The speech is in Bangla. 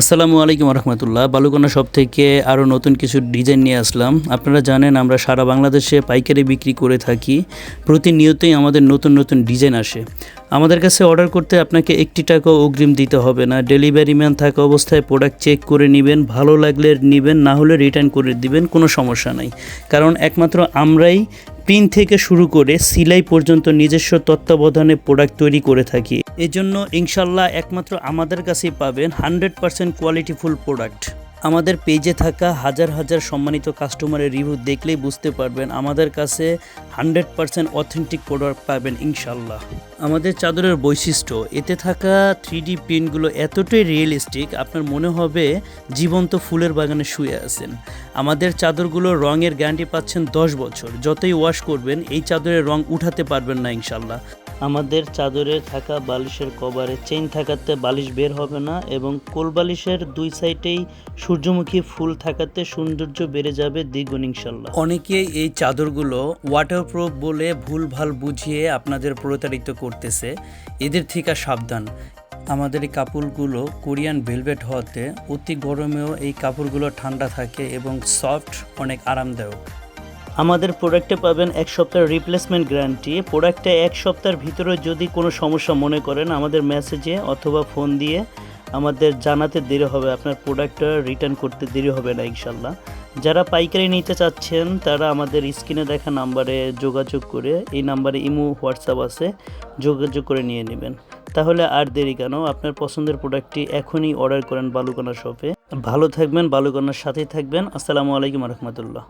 আসসালামু আলাইকুম রহমতুল্লাহ। বালুকণা শপ থেকে আরও নতুন কিছু ডিজাইন নিয়ে আসলাম। আপনারা জানেন আমরা সারা বাংলাদেশে পাইকারি বিক্রি করে থাকি। প্রতিনিয়তই আমাদের নতুন নতুন ডিজাইন আসে। আমাদের কাছে অর্ডার করতে আপনাকে 1 টাকাও অগ্রিম দিতে হবে না। ডেলিভারি ম্যান থাকা অবস্থায় প্রোডাক্ট চেক করে নেবেন, ভালো লাগলে নেবেন, না হলে রিটার্ন করে দিবেন, কোনো সমস্যা নাই। কারণ একমাত্র আমরাই প্রিন্ট থেকে শুরু করে সিলাই পর্যন্ত নিজস্ব তত্ত্বাবধানে প্রোডাক্ট তৈরি করে থাকি। এজন্য ইনশাল্লাহ একমাত্র আমাদের কাছেই পাবেন 100% কোয়ালিটিফুল প্রোডাক্ট। আমাদের পেজে থাকা হাজার হাজার সম্মানিত কাস্টমারের রিভিউ দেখলেই বুঝতে পারবেন আমাদের কাছে 100% অথেন্টিক প্রোডাক্ট পাবেন ইনশাল্লাহ। আমাদের চাদরের বৈশিষ্ট্য, এতে থাকা 3D প্রিন্টগুলো এতটাই রিয়েলিস্টিক আপনার মনে হবে জীবন্ত ফুলের বাগানে শুয়ে আছেন। আমাদের চাদরগুলোর রঙের গ্যারান্টি পাচ্ছেন 10 বছর। যতই ওয়াশ করবেন এই চাদরের রং উঠাতে পারবেন না ইনশাল্লাহ। আমাদের চাদরে থাকা বালিশের কভারে চেইন থাকাতে বালিশ বের হবে না এবং কোল বালিশের 2 সাইডেই সূর্যমুখী ফুল থাকাতে সৌন্দর্য বেড়ে যাবে দ্বিগুণ ইনশাল্লাহ। অনেকেই এই চাদরগুলো ওয়াটারপ্রুফ বলে ভুলভাল বুঝিয়ে আপনাদের প্রতারিত করতেছে, এদের থেকে সাবধান। আমাদের এই কাপড়গুলো কোরিয়ান ভেলভেট হওয়াতে অতি গরমেও এই কাপড়গুলো ঠান্ডা থাকে এবং সফট, অনেক আরামদায়ক। আমাদের প্রোডাক্টে পাবেন 1 সপ্তাহের রিপ্লেসমেন্ট গ্যারান্টি। প্রোডাক্টে 1 সপ্তাহের ভিতরে যদি কোনো সমস্যা মনে করেন আমাদের মেসেজে অথবা ফোন দিয়ে আমাদের জানাতে দেরি হবে, আপনার প্রোডাক্টটা রিটার্ন করতে দেরি হবে না ইনশাল্লাহ। যারা পাইকারি নিতে চাচ্ছেন তারা আমাদের স্ক্রিনে দেখা নাম্বারে যোগাযোগ করে, এই নাম্বারে ইমো হোয়াটসঅ্যাপ আছে, যোগাযোগ করে নিয়ে নেবেন। তাহলে আর দেরি কেন, আপনার পছন্দের প্রোডাক্টটি এখনই অর্ডার করেন বালুকণা শপে। ভালো থাকবেন, বালুকণার সাথেই থাকবেন। আসসালামু আলাইকুম রহমতুল্লাহ।